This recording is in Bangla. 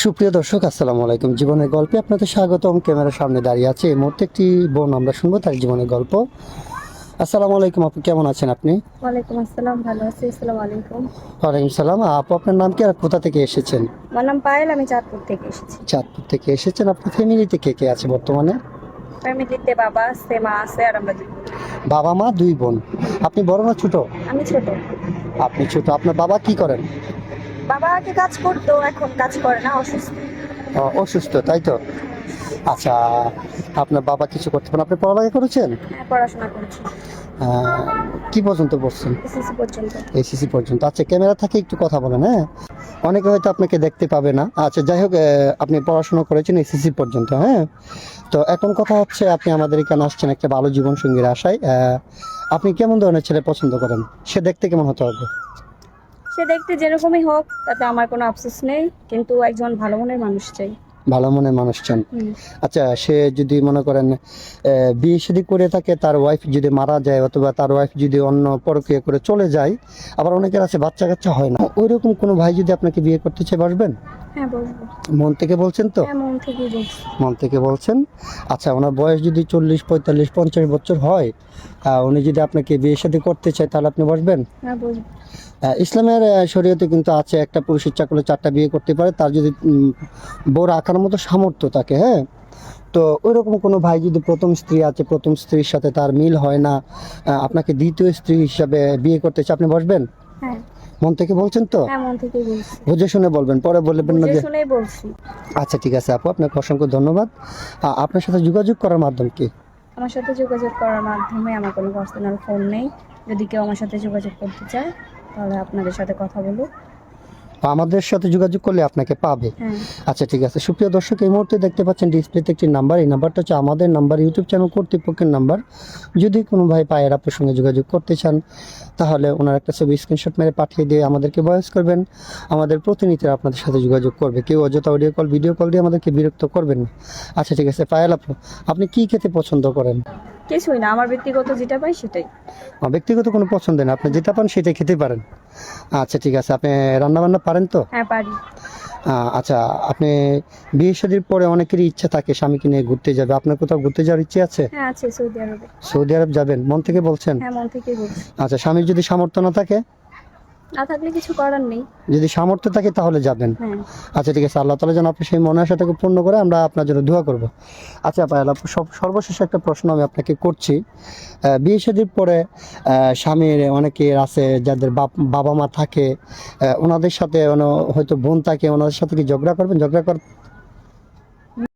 সুপ্রিয় দর্শক, আসসালামু আলাইকুম। জীবনের গল্পে আপনাদের স্বাগতম। ক্যামেরার সামনে দাঁড়িয়ে আছে এই মুহূর্তে একটি বোন, আমরা শুনবো তার জীবনের গল্প। আসসালামু আলাইকুম আপু, কেমন আছেন আপনি? ওয়ালাইকুম আসসালাম, ভালো আছি। আসসালামু আলাইকুম। ওয়ালাইকুম সালাম। আপু, আপনার নাম কি আর কোথা থেকে এসেছেন? আমার নাম পায়েল, আমি চাঁদপুর থেকে এসেছি। চাঁদপুর থেকে এসেছেন। আপনার ফ্যামিলিতে কে কে আছে বর্তমানে? ফ্যামিলিতে বাবা আছে, মা আছে, আর আমরা দুই বোন। বাবা মা দুই বোন। আপনি বড় না ছোট? আমি ছোট। আপনি ছোট। আপনার বাবা কি করেন? বাবা আগে কাজ করতো, এখন কাজ করে না, অসুস্থ। অসুস্থ, তাই তো? আচ্ছা, আপনার বাবা কিছু করতে পারেন। আপনি পড়ালেখা করেছেন? হ্যাঁ, পড়াশোনা করছি। কি পর্যন্ত পড়ছেন? এসএসসি পর্যন্ত। এসিসি পর্যন্ত। আচ্ছা, ক্যামেরা থেকে একটু কথা বলেন, হ্যাঁ? অনেকে হয়তো আপনাকে দেখতে পাবে না। আচ্ছা, যাই হোক, আপনি পড়াশোনা করেছেন এসিসি পর্যন্ত, হ্যাঁ? তো এখন কথা হচ্ছে, আপনি আমাদের এখানে আসছেন একটা ভালো জীবন সঙ্গীর আশায়। আপনি কেমন ধরনের ছেলে পছন্দ করেন? সে দেখতে কেমন হতে হবে? সে দেখতে যেরকমই হোক তাতে আমার কোনো আফসোস নেই, কিন্তু একজন ভালো মনের মানুষ চাই। ভালো মনের মানুষ চান। হুম। আচ্ছা, সে যদি মনে করেন বিয়ে শাদী করে থাকে, তার ওয়াইফ যদি মারা যায় অথবা তার ওয়াইফ যদি অন্য পরকীয়া করে চলে যায়, আবার অনেকের আছে বাচ্চা কাচ্চা হয় না, ওইরকম কোনো ভাই যদি আপনাকে বিয়ে করতে চায়, বাসবেন? হ্যাঁ, বলবো। মন থেকে বলছেন তো? হ্যাঁ, মন থেকেই বলছি। মন থেকে বলছেন। আচ্ছা, ওনার বয়স যদি 40, 45, 50 বছর হয়, উনি যদি আপনাকে বিয়ে শাদী করতে চায়, তাহলে আপনি বসবেন? হ্যাঁ, বলবো। ইসলামের শরীয়তে কিন্তু আছে, একটা পুরুষ ইচ্ছা করলে 4টা বিয়ে করতে পারে, তার যদি বউ রাখার মতো সামর্থ্য থাকে, হ্যাঁ? তো ওইরকম কোনো ভাই যদি প্রথম স্ত্রী আছে, প্রথম স্ত্রীর সাথে তার মিল হয় না, আপনাকে দ্বিতীয় স্ত্রী হিসাবে বিয়ে করতে চায়, আপনি বসবেন? হ্যাঁ। মন থেকে বলছেন তো? হ্যাঁ, মন থেকেই বলছি। বুঝে শুনে বলবেন, পরে বলবেন না বুঝে যে। শুনেই বলছি। আচ্ছা, ঠিক আছে আপু, আপনাকে অসংখ্য ধন্যবাদ। আপনার সাথে যোগাযোগ করার মাধ্যম কি? আমার সাথে যোগাযোগ করার মাধ্যমে আমার কোনো পার্সোনাল ফোন নেই। যদি কেউ আমার সাথে যোগাযোগ করতে চায় তাহলে আপনাদের সাথে কথা বলুক। আমাদের সাথে যোগাযোগ করলে আপনাকে পাবে। হ্যাঁ। আচ্ছা, ঠিক আছে। সুপ্রিয় দর্শক, এই মুহূর্তে দেখতে পাচ্ছেন ডিসপ্লেতে একটি নাম্বার। এই নাম্বারটা হচ্ছে আমাদের নাম্বার, ইউটিউব চ্যানেল কর্তৃপক্ষের নাম্বার। যদি কোনো ভাই পায়ের আপুর সঙ্গে যোগাযোগ করতে চান, তাহলে ওনার একটা ছবি স্ক্রিনশট মেরে পাঠিয়ে দিয়ে আমাদেরকে ভয়েস করবেন। আমাদের প্রতিনিধিরা আপনাদের সাথে যোগাযোগ করবে। কেউ অযথা অডিও কল, ভিডিও কল দিয়ে আমাদেরকে বিরক্ত করবেন না। আচ্ছা, ঠিক আছে। পায়েল আপু, আপনি কি খেতে পছন্দ করেন? কিছুই না, আমার ব্যক্তিগত যেটা পাই সেটাই। ব্যক্তিগত কোনো পছন্দ নেই, আপনি যেটা পান সেটাই খেতে পারেন। আচ্ছা, ঠিক আছে। আপনি রান্না বান্না পারেন তো? হ্যাঁ, পারি। আচ্ছা, আপনি বিয়ে শাদীর পরে অনেকেরই ইচ্ছা থাকে স্বামীকে নিয়ে ঘুরতে যাবে। আপনার কোথাও ঘুরতে যাওয়ার ইচ্ছে আছে? হ্যাঁ, আছে, সৌদি আরবে। সৌদি আরব যাবেন? মন থেকে বলছেন? হ্যাঁ, মন থেকেই বলছি। আচ্ছা, স্বামীর যদি সামর্থ্য না থাকে? না থাকলে কিছু করার নেই। যদি সামর্থ্য থাকে তাহলে যাবেন। হ্যাঁ। আচ্ছা, ঠিক আছে। আল্লাহ তাআলা যেন আপনি সেই মনের আশাটাকে পূর্ণ করে, আমরা আপনার জন্য দোয়া করব। আচ্ছা পায়েল আপু, সর্বশেষ একটা প্রশ্ন আমি আপনাকে করছি। বিয়ে শাদীর পরে স্বামীর অনেকের আছে যাদের বাবা মা থাকে, ওনাদের সাথে হয়তো বোন থাকে, ওনাদের সাথে কি ঝগড়া করবেন?